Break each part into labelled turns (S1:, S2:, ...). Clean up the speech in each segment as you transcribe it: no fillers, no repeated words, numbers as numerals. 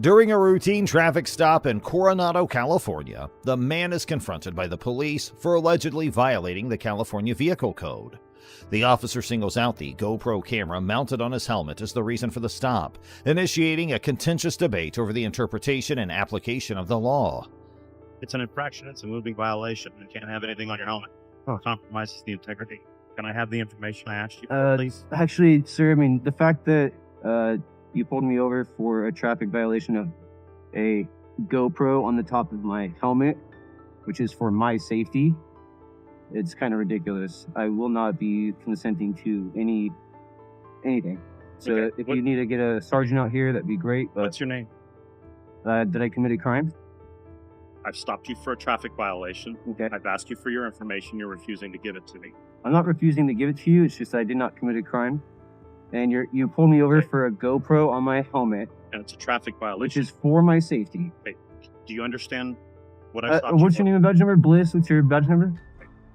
S1: During a routine traffic stop in Coronado, California, the man is confronted by the police for allegedly violating the California Vehicle Code. The officer singles out the GoPro camera mounted on his helmet as the reason for the stop, initiating a contentious debate over the interpretation and application of the law.
S2: It's an infraction. It's a moving violation. You can't have anything on your helmet. It compromises the integrity. Can I have the information I asked you for, please?
S3: Actually, sir, I mean, the fact that you pulled me over for a traffic violation of a GoPro on the top of my helmet, which is for my safety, it's kind of ridiculous. I will not be consenting to anything. So
S2: Okay.
S3: if you need to get a sergeant out here, that'd be great. But
S2: What's your name?
S3: did I commit a crime?
S2: I've stopped you for a traffic violation.
S3: Okay.
S2: I've asked you for your information. You're refusing to give it to me.
S3: I'm not refusing to give it to you. It's just I did not commit a crime. And you pulled me over for a GoPro on my helmet,
S2: And it's a traffic violation.
S3: which is for my safety.
S2: Do you understand what I stopped you
S3: What's
S2: for?
S3: your name and badge number? Bliss, what's your badge number?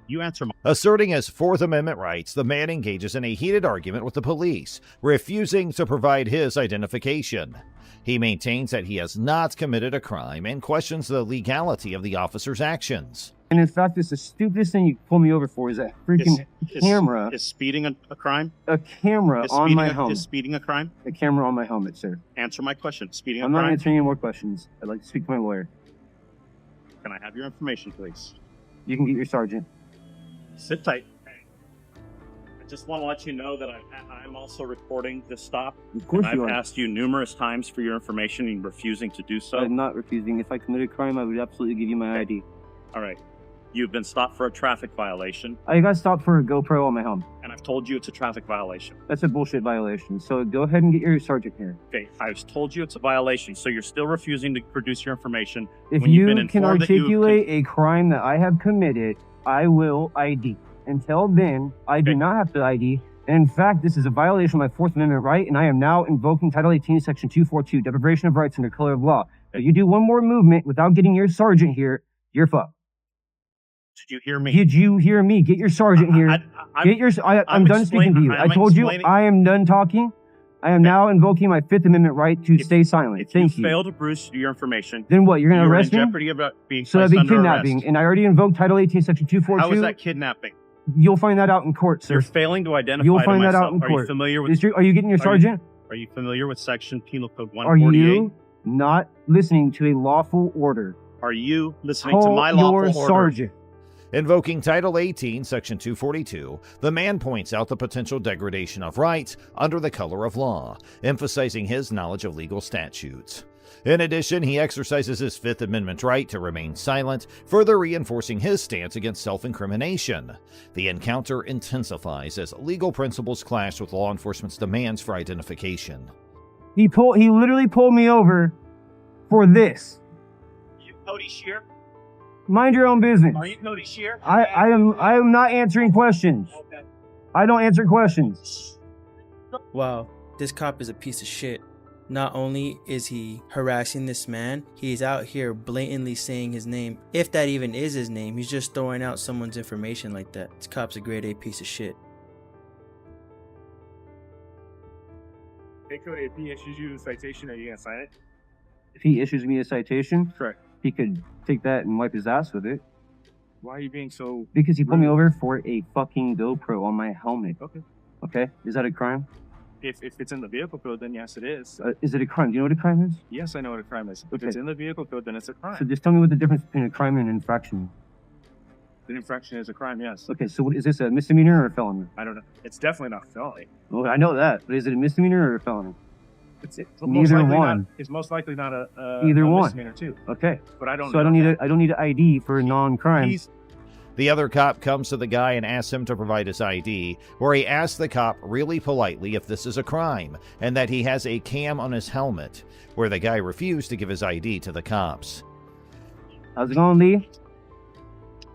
S2: You answer my
S1: Asserting his Fourth Amendment rights, the man engages in a heated argument with the police, refusing to provide his identification. He maintains that he has not committed a crime and questions the legality of the officer's actions.
S3: And in fact, it's the stupidest thing you pull me over for is that freaking camera.
S2: Is speeding a crime?
S3: A camera on my helmet.
S2: Is speeding a crime?
S3: A camera on my helmet, sir.
S2: Answer my question. Speeding a
S3: I'm not
S2: crime?
S3: answering any more questions. I'd like to speak to my lawyer.
S2: Can I have your information, please?
S3: You can get your sergeant.
S2: Sit tight. I just want to let you know that I'm also recording this stop.
S3: Of course
S2: And
S3: you
S2: I've
S3: are.
S2: asked you numerous times for your information and you're refusing to do so.
S3: I'm not refusing. If I committed a crime, I would absolutely give you my ID.
S2: All right. You've been stopped for a traffic violation,
S3: I got stopped for a GoPro on my helmet.
S2: and I've told you it's a traffic violation.
S3: That's a bullshit violation. So go ahead and get your sergeant here.
S2: Okay, I've told you it's a violation, so you're still refusing to produce your information.
S3: If
S2: When you've
S3: you
S2: been
S3: can
S2: informed that you
S3: articulate a crime that I have committed, I will ID. Until then, I do
S2: Okay.
S3: not have to ID. And in fact, this is a violation of my Fourth Amendment right, and I am now invoking Title 18, Section 242, deprivation of rights under color of law. If you do one more movement without getting your sergeant here, you're fucked.
S2: Did you hear me?
S3: Did you hear me? Get your sergeant here. I'm done speaking to you. I told you I am done talking. I am now invoking my Fifth Amendment right to stay silent.
S2: If
S3: Thank
S2: you
S3: you.
S2: fail to produce your information,
S3: Then what? You're going to
S2: you're in
S3: arrest me?
S2: jeopardy of being
S3: So that'd
S2: placed
S3: be
S2: under
S3: kidnapping.
S2: arrest.
S3: And I already invoked Title 18, Section 242.
S2: How is that kidnapping?
S3: You'll find that out in court, sir.
S2: You're failing to identify
S3: You'll
S2: to
S3: find that
S2: myself.
S3: out in
S2: Are you
S3: court.
S2: familiar with?
S3: Are you getting your
S2: Are you-
S3: sergeant?
S2: Are you familiar with Section Penal Code
S3: Are
S2: 148?
S3: you not listening to a lawful order?
S2: Are you listening to
S3: Call
S2: my
S3: your
S2: lawful order?
S3: sergeant.
S1: Invoking Title 18, Section 242, the man points out the potential degradation of rights under the color of law, emphasizing his knowledge of legal statutes. In addition, he exercises his Fifth Amendment right to remain silent, further reinforcing his stance against self-incrimination. The encounter intensifies as legal principles clash with law enforcement's demands for identification.
S3: He literally pulled me over for this.
S2: You Cody Shear?
S3: Mind your own business.
S2: Are you Cody Shear?
S3: I am not answering questions.
S2: Okay.
S3: I don't answer questions.
S4: Wow, this cop is a piece of shit. Not only is he harassing this man, he's out here blatantly saying his name. If that even is his name, he's just throwing out someone's information like that. This cop's a grade A piece of shit.
S5: Hey Cody, if he issues you a citation, are you gonna sign it?
S3: If he issues me a citation,
S5: Correct.
S3: he could take that and wipe his ass with it.
S5: Why are you being so...
S3: Because he pulled me over for a fucking GoPro on my helmet.
S5: Okay.
S3: Okay? Is that a crime?
S5: If it's in the vehicle code, then yes, it is.
S3: Is it a crime? Do you know what a crime is?
S5: Yes, I know what a crime is. If
S3: Okay.
S5: it's in the vehicle code, then it's a crime.
S3: So just tell me what the difference between a crime and an infraction.
S5: The infraction is a crime, yes.
S3: Okay, so what, is this a misdemeanor or a felony?
S5: I don't know. It's definitely not felony.
S3: Well, I know that, but is it a misdemeanor or a felony?
S5: It's
S3: Neither
S5: likely
S3: one.
S5: Not, it's most likely not a
S3: Either
S5: a
S3: one.
S5: misdemeanor too.
S3: Okay.
S5: But I don't.
S3: So I
S5: know
S3: don't need
S5: that.
S3: I don't need an ID for a non-crime.
S5: He's
S1: The other cop comes to the guy and asks him to provide his ID, where he asks the cop really politely if this is a crime, and that he has a cam on his helmet, where the guy refused to give his ID to the cops.
S3: How's it going, Lee?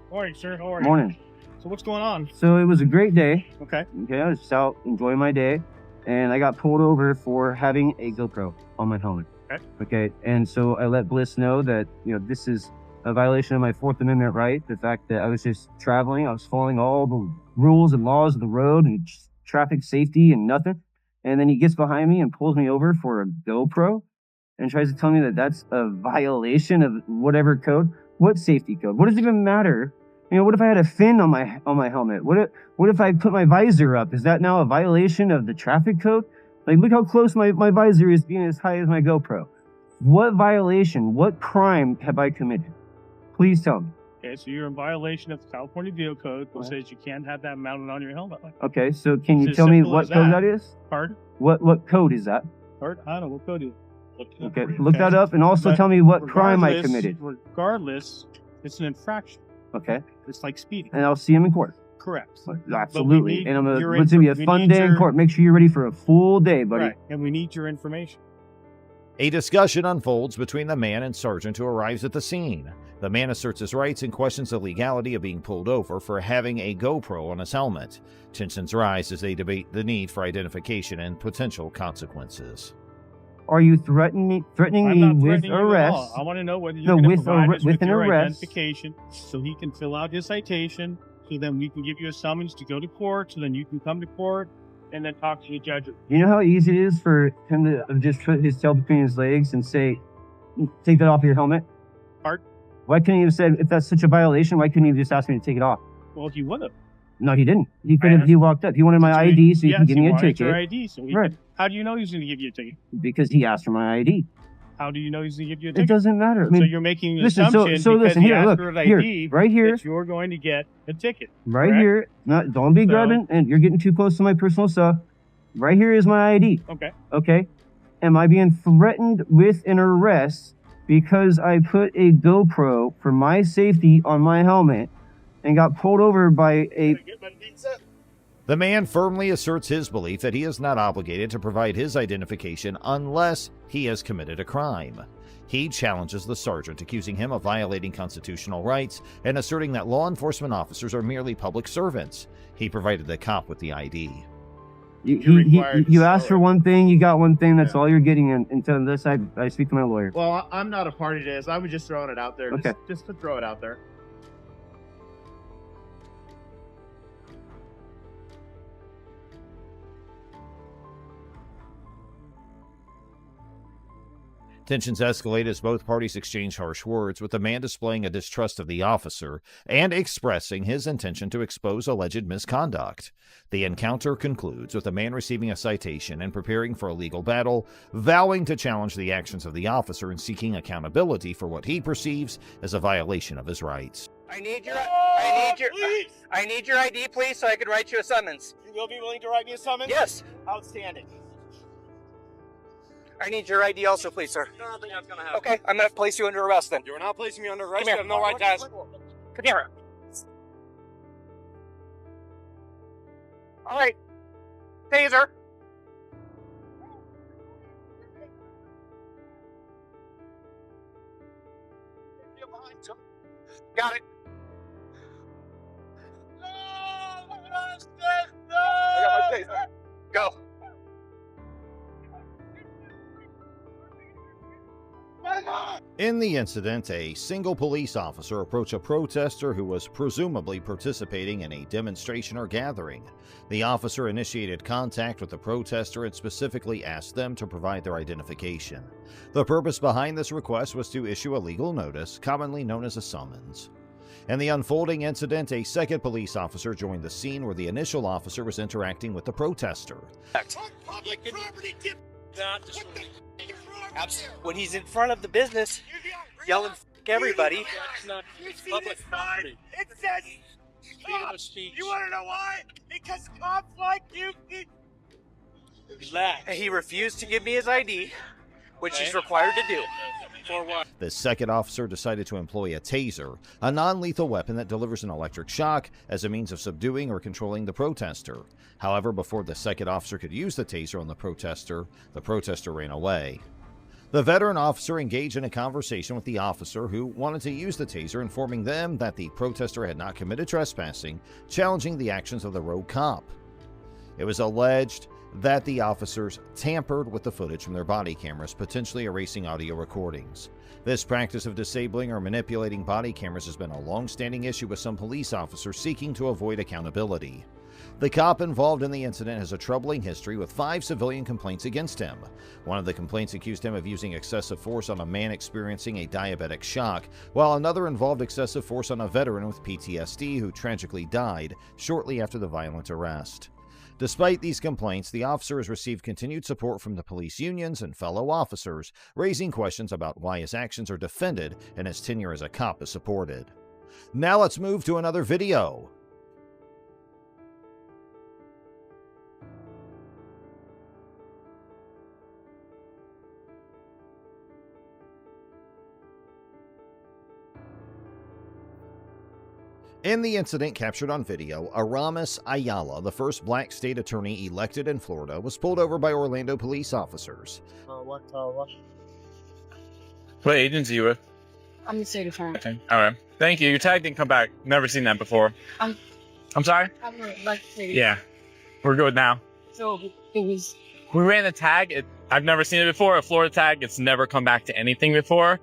S5: Morning, sir. How are you?
S3: Morning.
S5: So what's going on?
S3: So it was a great day.
S5: Okay.
S3: Okay, I was just out enjoying my day, and I got pulled over for having a GoPro on my helmet.
S5: Okay.
S3: Okay, and so I let Bliss know that, this is a violation of my Fourth Amendment right. The fact that I was just traveling, I was following all the rules and laws of the road and traffic safety and nothing. And then he gets behind me and pulls me over for a GoPro. and tries to tell me that that's a violation of whatever code. What safety code? What does it even matter? You know, what if I had a fin on my helmet? What if I put my visor up? Is that now a violation of the traffic code? Like, look how close my visor is being as high as my GoPro. What violation, what crime have I committed? Please tell me.
S5: Okay, so you're in violation of the California Vehicle Code, which says you can't have that mounted on your helmet.
S3: Okay, so can you
S5: It's as
S3: tell me
S5: simple
S3: what
S5: as
S3: code
S5: that.
S3: that is?
S5: Pardon?
S3: What code is that?
S5: Pardon? I don't know. What code is it?
S3: Okay, look that up and also
S5: But
S3: tell me what crime I
S5: regardless-
S3: committed.
S5: Regardless, it's an infraction.
S3: Okay,
S5: It's like speeding.
S3: and I'll see him in court.
S5: Correct.
S3: Absolutely.
S5: need
S3: And
S5: your
S3: it's gonna be a
S5: we
S3: fun
S5: need
S3: day in
S5: your-
S3: court. Make sure you're ready for a full day, buddy.
S5: Right. And we need your information.
S1: A discussion unfolds between the man and sergeant who arrives at the scene. The man asserts his rights and questions the legality of being pulled over for having a GoPro on his helmet. Tensions rise as they debate the need for identification and potential consequences.
S3: Are you threatening me
S5: I'm not
S3: with
S5: threatening you at
S3: arrest?
S5: all. I want to know whether
S3: No,
S5: you're going to
S3: with
S5: provide us
S3: with an
S5: your
S3: arrest.
S5: identification so he can fill out his citation, so then we can give you a summons to go to court, so then you can come to court and then talk to the judge.
S3: You know how easy it is for him to just put his tail between his legs and say, "Take that off your helmet"?
S5: Pardon?
S3: Why couldn't he have said, if that's such a violation, why couldn't he have just asked me to take it off?
S5: Well, he would have.
S3: No, he didn't. He could
S5: I
S3: have.
S5: asked-
S3: He walked up. He wanted my ID so he
S5: Yes,
S3: can give me a
S5: wanted your
S3: ticket
S5: ID, so he
S3: Right.
S5: could- how do you know he's going to give you a ticket?
S3: because he asked for my ID.
S5: How do you know he's going to give you a
S3: It
S5: ticket?
S3: doesn't matter. I
S5: So
S3: mean,
S5: you're making an
S3: listen.
S5: assumption
S3: So
S5: because
S3: listen
S5: he
S3: here.
S5: asked
S3: Look
S5: for an
S3: here.
S5: ID
S3: Right here.
S5: that you're going to get a ticket.
S3: Right
S5: correct?
S3: here. No, don't be
S5: So-
S3: grabbing, and you're getting too close to my personal stuff. Right here is my ID.
S5: Okay.
S3: Okay. Am I being threatened with an arrest because I put a GoPro for my safety on my helmet and got pulled over by a...
S1: The man firmly asserts his belief that he is not obligated to provide his identification unless he has committed a crime. He challenges the sergeant, accusing him of violating constitutional rights and asserting that law enforcement officers are merely public servants. He provided the cop with the ID.
S3: You asked for one thing, you got one thing, that's all you're getting until this I speak to my lawyer.
S6: Well, I'm not a party to this. I was just throwing it out there.
S3: Okay.
S6: Just to throw it out there.
S1: Tensions escalate as both parties exchange harsh words, with the man displaying a distrust of the officer and expressing his intention to expose alleged misconduct. The encounter concludes with the man receiving a citation and preparing for a legal battle, vowing to challenge the actions of the officer and seeking accountability for what he perceives as a violation of his rights.
S7: I need your ID, please, so I can write you a summons.
S6: You'll be willing to write me a summons?
S7: Yes.
S6: Outstanding.
S7: I need your ID also, please, sir.
S6: I don't think that's gonna happen.
S7: Okay, I'm gonna place you under arrest then.
S6: You're not placing me under arrest.
S7: Come here.
S6: You have no right to ask.
S7: Come here. All right. Taser. Got it. I got my taser. Go.
S1: In the incident, a single police officer approached a protester who was presumably participating in a demonstration or gathering. The officer initiated contact with the protester and specifically asked them to provide their identification. The purpose behind this request was to issue a legal notice, commonly known as a summons. In the unfolding incident, a second police officer joined the scene where the initial officer was interacting with the protester.
S7: When he's in front of the business, yelling "F everybody."
S6: Public property. It says cops. You want to know why? Because cops like you.
S7: And he refused to give me his ID, which he's required to do.
S6: For what?
S1: The second officer decided to employ a taser, a non-lethal weapon that delivers an electric shock, as a means of subduing or controlling the protester. However, before the second officer could use the taser on the protester ran away. The veteran officer engaged in a conversation with the officer who wanted to use the taser, informing them that the protester had not committed trespassing, challenging the actions of the rogue cop. It was alleged that the officers tampered with the footage from their body cameras, potentially erasing audio recordings. This practice of disabling or manipulating body cameras has been a long-standing issue with some police officers seeking to avoid accountability. The cop involved in the incident has a troubling history with 5 civilian complaints against him. One of the complaints accused him of using excessive force on a man experiencing a diabetic shock, while another involved excessive force on a veteran with PTSD who tragically died shortly after the violent arrest. Despite these complaints, the officer has received continued support from the police unions and fellow officers, raising questions about why his actions are defended and his tenure as a cop is supported. Now let's move to another video. In the incident captured on video, Aramis Ayala, the first black state attorney elected in Florida, was pulled over by Orlando police officers.
S8: What agency you with?
S9: I'm the state attorney.
S8: Okay. All right. Thank you. Your tag didn't come back. Never seen that before. I'm sorry?
S9: I'm like
S8: Yeah. We're good now.
S9: So it was.
S8: We ran the tag. I've never seen it before. A Florida tag. It's never come back to anything before.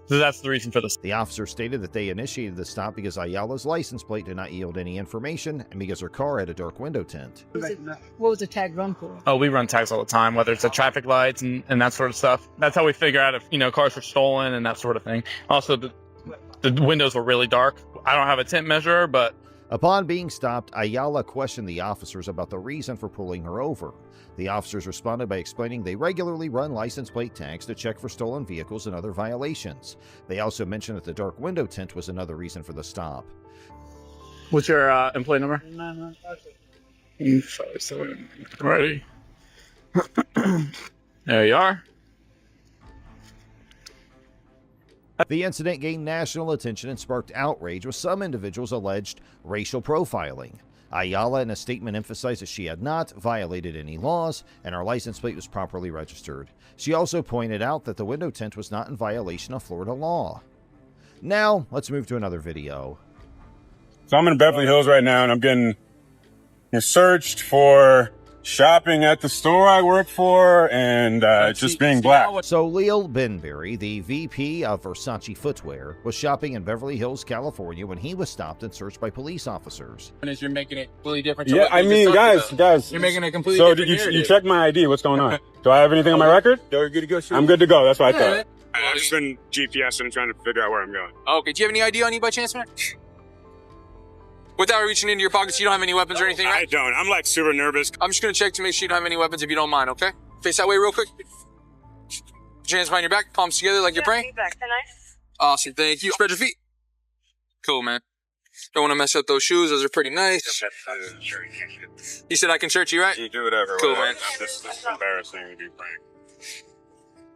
S8: So that's the reason for this.
S1: The officer stated that they initiated the stop because Ayala's license plate did not yield any information and because her car had a dark window tint.
S9: What was the tag run for?
S8: Oh, we run tags all the time, whether it's at traffic lights and that sort of stuff. That's how we figure out if, cars were stolen and that sort of thing. Also, the windows were really dark. I don't have a tint measurer, but...
S1: Upon being stopped, Ayala questioned the officers about the reason for pulling her over. The officers responded by explaining they regularly run license plate tags to check for stolen vehicles and other violations. They also mentioned that the dark window tint was another reason for the stop.
S8: What's your employee number? 957. Ready? There you are.
S1: The incident gained national attention and sparked outrage, with some individuals alleged racial profiling. Ayala, in a statement, emphasized that she had not violated any laws and her license plate was properly registered. She also pointed out that the window tint was not in violation of Florida law. Now, let's move to another video.
S10: So I'm in Beverly Hills right now, and I'm getting searched for shopping at the store I work for and just being black.
S1: So Leal Benberry, the VP of Versace Footwear, was shopping in Beverly Hills, California when he was stopped and searched by police officers.
S11: You're making it completely different.
S10: Yeah, I mean, guys.
S11: You're making it completely
S10: so
S11: different.
S10: So you checked my ID. What's going on? Do I have anything on my record?
S11: You're good to go.
S10: I'm good to go. That's what I thought. I've just been GPS and trying to figure out where I'm going.
S11: Okay, do you have any ID on you by chance, man? Without reaching into your pockets, you don't have any weapons or anything, right?
S10: I don't. I'm like super nervous.
S11: I'm just gonna check to make sure you don't have any weapons if you don't mind, okay? Face that way real quick. Put your hands behind your back, palms together like you're praying. Awesome, thank you. Spread your feet. Cool, man. Don't want to mess up those shoes. Those are pretty nice. You said I can search you, right?
S10: You do whatever.
S11: Cool, man.
S10: This is embarrassing to be frank.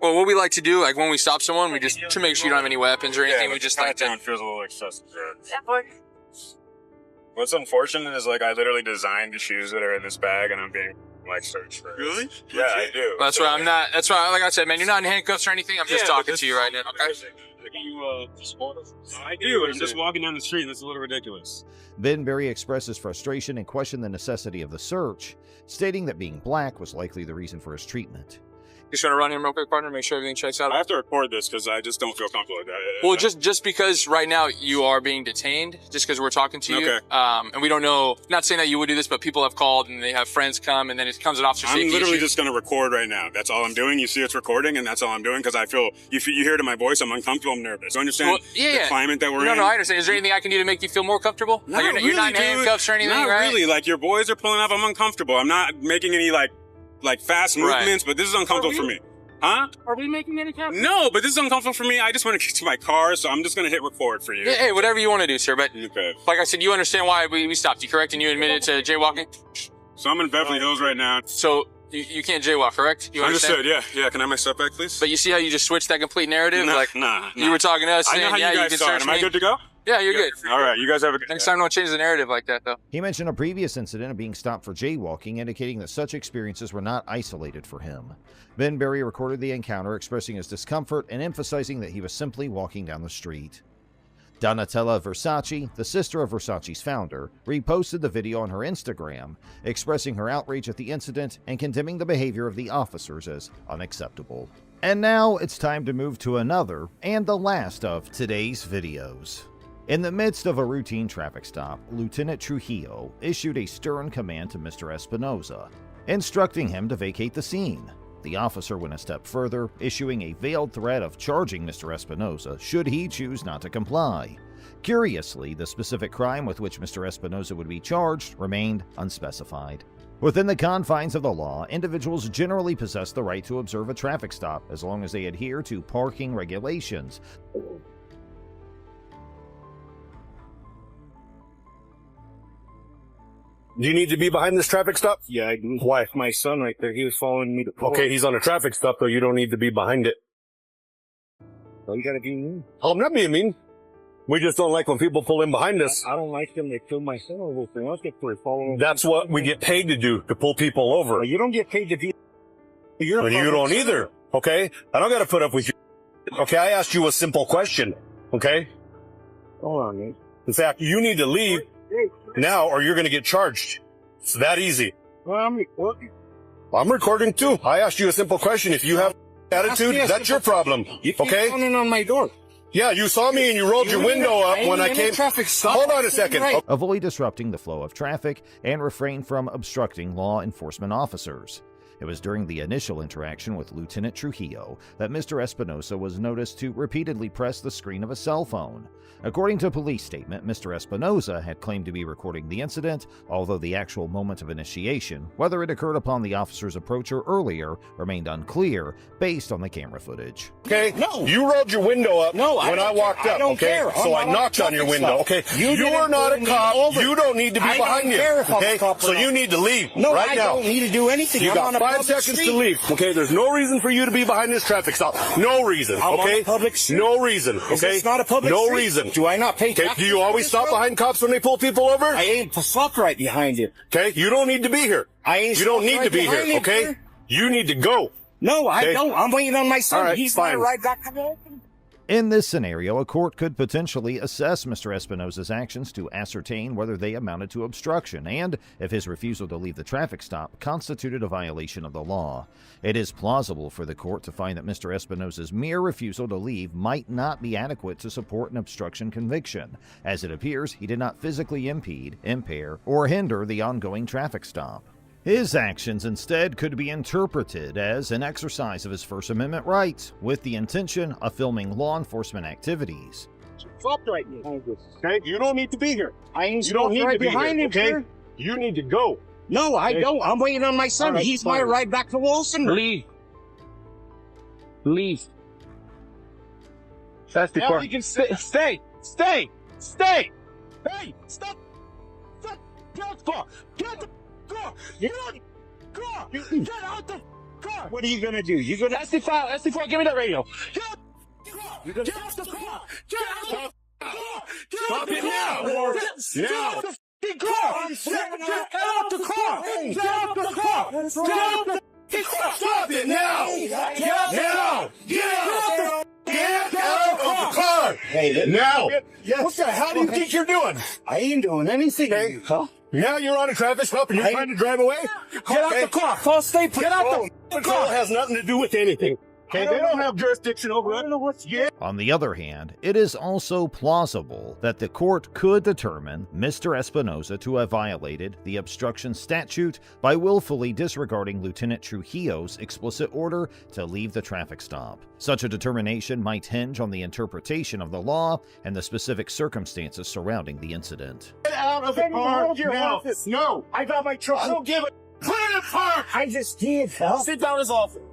S11: Well, what we like to do, like when we stop someone, we just, to make sure you don't have any weapons or anything, we just like to...
S10: It feels a little excessive. What's unfortunate is, like, I literally designed the shoes that are in this bag, and I'm being, like, searched for. Really? Yeah, I do.
S11: That's why I'm not, that's why, like I said, man, you're not in handcuffs or anything. I'm just talking to you right now, okay?
S10: I do. I'm just walking down the street, and it's a little ridiculous.
S1: Benberry expresses frustration and questioned the necessity of the search, stating that being black was likely the reason for his treatment.
S11: Just want to run him real quick, partner, make sure everything checks out.
S10: I have to record this because I just don't feel comfortable with that.
S11: Well, just because right now you are being detained, just because we're talking to you, and we don't know, not saying that you would do this, but people have called and they have friends come, and then it comes an officer safety
S10: I'm literally
S11: issue.
S10: just going to record right now. That's all I'm doing. You see it's recording, and that's all I'm doing because I feel, you hear it in my voice, I'm uncomfortable, I'm nervous. You understand the climate that we're in?
S11: No, I understand. Is there anything I can do to make you feel more comfortable?
S10: Not
S11: like you're not in handcuffs or anything,
S10: not
S11: right?
S10: really. Like, your boys are pulling up, I'm uncomfortable. I'm not making any, like fast movements, but this is uncomfortable for me. Huh?
S9: Are we making any cap?
S10: No, but this is uncomfortable for me. I just want to get to my car, so I'm just going to hit record for you.
S11: Yeah, hey, whatever you want to do, sir. But
S10: okay.
S11: Like I said, you understand why we stopped you, correct? And you admitted to jaywalking?
S10: So I'm in Beverly Hills right now.
S11: So you can't jaywalk, correct? You
S10: understood, yeah. Can I have my stuff back, please?
S11: But you see how you just switched that complete narrative?
S10: Nah.
S11: You were talking to us saying,
S10: I know how you guys saw it. Am I good to go?
S11: Yeah, you're good.
S10: All right, you guys have a good
S11: Next time, don't change the narrative like that, though.
S1: He mentioned a previous incident of being stopped for jaywalking, indicating that such experiences were not isolated for him. Benberry recorded the encounter, expressing his discomfort and emphasizing that he was simply walking down the street. Donatella Versace, the sister of Versace's founder, reposted the video on her Instagram, expressing her outrage at the incident and condemning the behavior of the officers as unacceptable. And now it's time to move to another and the last of today's videos. In the midst of a routine traffic stop, Lieutenant Trujillo issued a stern command to Mr. Espinosa, instructing him to vacate the scene. The officer went a step further, issuing a veiled threat of charging Mr. Espinosa should he choose not to comply. Curiously, the specific crime with which Mr. Espinosa would be charged remained unspecified. Within the confines of the law, individuals generally possess the right to observe a traffic stop as long as they adhere to parking regulations.
S12: Do you need to be behind this traffic stop?
S13: Yeah, I do.
S12: Why?
S13: My son right there, he was following me to pull.
S12: Okay, he's on a traffic stop, though. You don't need to be behind it.
S13: Oh, you gotta be mean.
S12: Oh, I'm not being mean. We just don't like when people pull in behind us.
S13: I don't like them. They kill my son over there. I don't get for following.
S12: That's what we get paid to do, to pull people over.
S13: You don't get paid to do.
S12: And you don't either, okay? I don't gotta put up with you. Okay, I asked you a simple question, okay?
S13: Hold on, man.
S12: In fact, you need to leave now or you're gonna get charged. It's that easy.
S13: Well, I'm recording.
S12: I'm recording too. I asked you a simple question. If you have attitude, that's your problem,
S13: You keep
S12: okay?
S13: pounding on my door.
S12: Yeah, you saw me and you rolled your window up when I came. Hold on a second.
S13: Right.
S1: Avoid disrupting the flow of traffic and refrain from obstructing law enforcement officers. It was during the initial interaction with Lieutenant Trujillo that Mr. Espinosa was noticed to repeatedly press the screen of a cell phone. According to a police statement, Mr. Espinosa had claimed to be recording the incident, although the actual moment of initiation, whether it occurred upon the officer's approach or earlier, remained unclear based on the camera footage.
S12: Okay?
S13: No.
S12: You rolled your window up when I walked up,
S13: don't
S12: okay?
S13: care.
S12: So I knocked on your window, okay? You are not a cop. You don't need to be behind me, okay? So you need to leave right now.
S13: I don't need to do anything.
S12: You
S13: I'm
S12: got
S13: on a
S12: 5
S13: public
S12: seconds
S13: street.
S12: to leave, okay? There's no reason for you to be behind this traffic stop. No reason,
S13: I'm
S12: okay?
S13: on a public street.
S12: No reason,
S13: Is
S12: okay?
S13: this not a public
S12: No
S13: street?
S12: reason.
S13: Do I not pay
S12: Okay,
S13: taxes
S12: do you
S13: for
S12: always
S13: this
S12: stop
S13: road?
S12: behind cops when they pull people over?
S13: I ain't stopped right behind you.
S12: Okay, you don't need to be here. You don't need to be here, okay? You need to go.
S13: No, I
S12: Okay.
S13: don't. I'm waiting on my son.
S12: All right,
S13: He's
S12: fine.
S13: gonna ride back home.
S1: In this scenario, a court could potentially assess Mr. Espinosa's actions to ascertain whether they amounted to obstruction and if his refusal to leave the traffic stop constituted a violation of the law. It is plausible for the court to find that Mr. Espinosa's mere refusal to leave might not be adequate to support an obstruction conviction, as it appears he did not physically impede, impair, or hinder the ongoing traffic stop. His actions instead could be interpreted as an exercise of his First Amendment rights, with the intention of filming law enforcement activities.
S13: Stopped right behind you.
S12: Okay, you don't need to be here.
S13: I ain't
S12: You don't
S13: stopped
S12: need
S13: right
S12: to be
S13: behind
S12: here,
S13: him,
S12: okay?
S13: sir.
S12: You need to go.
S13: No, I
S12: Hey.
S13: don't. I'm waiting on my son.
S12: All right,
S13: He's
S12: fine.
S13: my ride back to Wilson.
S3: Leave. Leave.
S12: That's the
S13: Now
S12: court.
S13: you can stay. Stay. Hey, stop. Get out the car. Get the car. Get out the car. Get out the car. What are you gonna do? You gonna SD5, give me that radio. Get out the car. Get out the car. Get out the car.
S12: Stop it now.
S13: Now.
S12: Now.
S13: Get out the car. Get out the car. Get out the car. Get out the car.
S12: Stop it now. Now. Get out of the car.
S13: Hey,
S12: Now.
S13: yes.
S12: What the hell do you think you're doing?
S13: I ain't doing anything.
S12: Okay.
S13: Huh?
S12: Now you're on a traffic stop and you're trying to drive away?
S13: Get out the car. Call state police.
S12: Get out the car. It has nothing to do with anything. Okay, they don't have jurisdiction over it.
S13: I don't know what's
S1: On the other hand, it is also plausible that the court could determine Mr. Espinosa to have violated the obstruction statute by willfully disregarding Lieutenant Trujillo's explicit order to leave the traffic stop. Such a determination might hinge on the interpretation of the law and the specific circumstances surrounding the incident.
S12: Get out of the car now. No.
S13: I got my truck.
S12: I don't give a clear the park.
S13: I just did, hell.
S12: Sit down as often.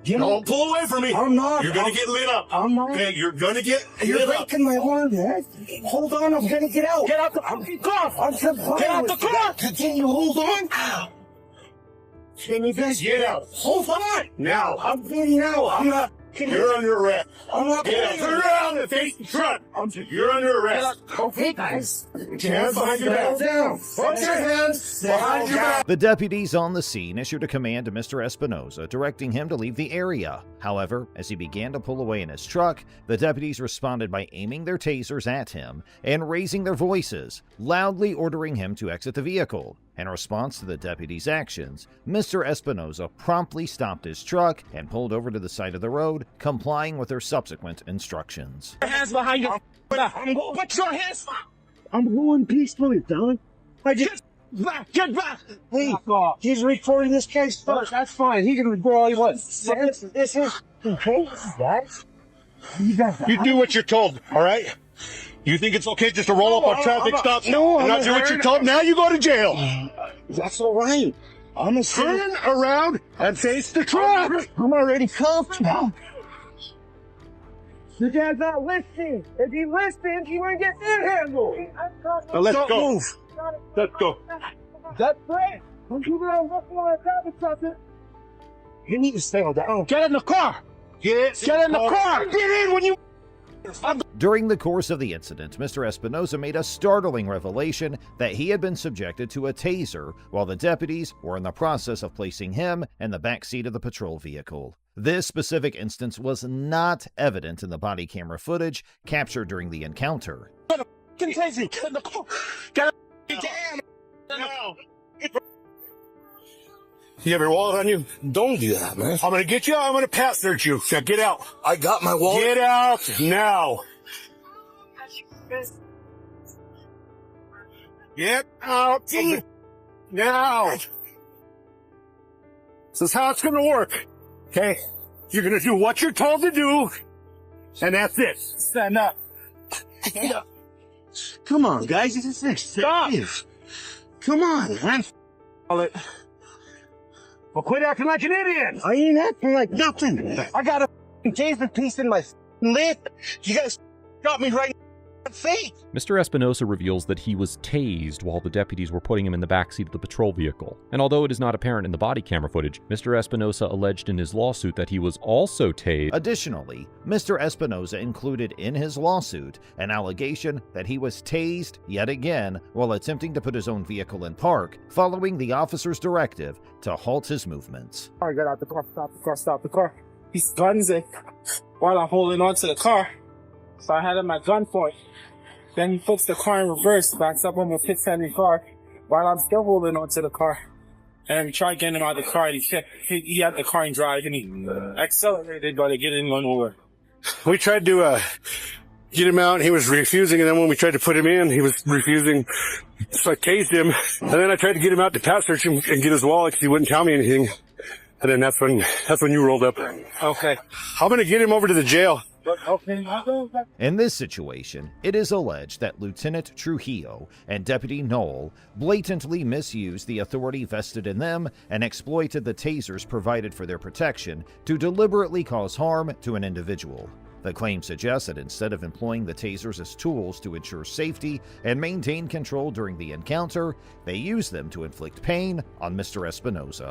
S13: You know,
S12: Don't pull away from me.
S13: I'm not.
S12: You're gonna get lit up.
S13: I'm not.
S12: Okay, you're gonna get
S13: You're
S12: lit up.
S13: breaking my arm, man. Hold on, I'm gonna get out. Get out the car. I'm
S12: Get out the car.
S13: Can you hold on? Can you guys
S12: Get out.
S13: Hold on.
S12: Now.
S13: I'm getting out. I'm not.
S12: You're under arrest.
S13: I'm not.
S12: Get out. Turn around and face the truck. You're under arrest.
S13: Okay, guys.
S12: Hands behind your back.
S13: Down.
S12: Put your hands behind your back.
S1: The deputies on the scene issued a command to Mr. Espinosa directing him to leave the area. However, as he began to pull away in his truck, the deputies responded by aiming their tasers at him and raising their voices, loudly ordering him to exit the vehicle. In response to the deputy's actions, Mr. Espinosa promptly stopped his truck and pulled over to the side of the road, complying with their subsequent instructions.
S13: Hands behind you. What's your hands? I'm going peacefully, Dylan. Get back! Get back! Hey, he's recording this case first. That's fine. He can record all he wants. This is okay, guys.
S12: You do what you're told, all right? You think it's okay just to roll up on traffic stops and not do what you're told? Now you go to jail.
S13: That's all right. I'm a
S12: Turn around and face the truck.
S13: I'm already cuffed now. The guy's not listening. If he listens, he won't get manhandled.
S12: Now let's
S13: Don't
S12: go.
S13: move.
S12: Let's go.
S13: That's right. Don't you let him look on traffic something. You need to stay down. Get in the car. Get in the car. Get in when you.
S1: During the course of the incident, Mr. Espinosa made a startling revelation that he had been subjected to a taser while the deputies were in the process of placing him in the back seat of the patrol vehicle. This specific instance was not evident in the body camera footage captured during the encounter.
S13: Get in the car. Get in.
S12: No. You have your wallet on you?
S13: Don't do that, man.
S12: I'm gonna get you. I'm gonna pat search you. Now get out.
S13: I got my wallet.
S12: Get out now. Get out now. This is how it's gonna work. Okay? You're gonna do what you're told to do, and that's it.
S13: Stand up. Stand up. Come on, guys. This is stop. Come on, man.
S12: Well, quit acting like an idiot.
S13: I ain't acting like nothing. I got a taser piece in my lip. You guys got me right in the face.
S14: Mr. Espinosa reveals that he was tased while the deputies were putting him in the backseat of the patrol vehicle. And although it is not apparent in the body camera footage, Mr. Espinosa alleged in his lawsuit that he was also tased.
S1: Additionally, Mr. Espinosa included in his lawsuit an allegation that he was tased yet again while attempting to put his own vehicle in park, following the officer's directive to halt his movements.
S15: I got out the car, stop the car. He's guns it while I'm holding onto the car. So I had him at gunpoint. Then he puts the car in reverse, backs up on the pit-standing car while I'm still holding onto the car. And we tried getting him out of the car, and he had the car in drive, and he accelerated by getting run over.
S12: We tried to get him out, and he was refusing, and then when we tried to put him in, he was refusing. So I tased him, and then I tried to get him out to pat search him and get his wallet because he wouldn't tell me anything. And then that's when you rolled up.
S15: Okay.
S12: I'm gonna get him over to the jail.
S15: Okay.
S1: In this situation, it is alleged that Lieutenant Trujillo and Deputy Knoll blatantly misused the authority vested in them and exploited the tasers provided for their protection to deliberately cause harm to an individual. The claim suggests that instead of employing the tasers as tools to ensure safety and maintain control during the encounter, they used them to inflict pain on Mr. Espinosa.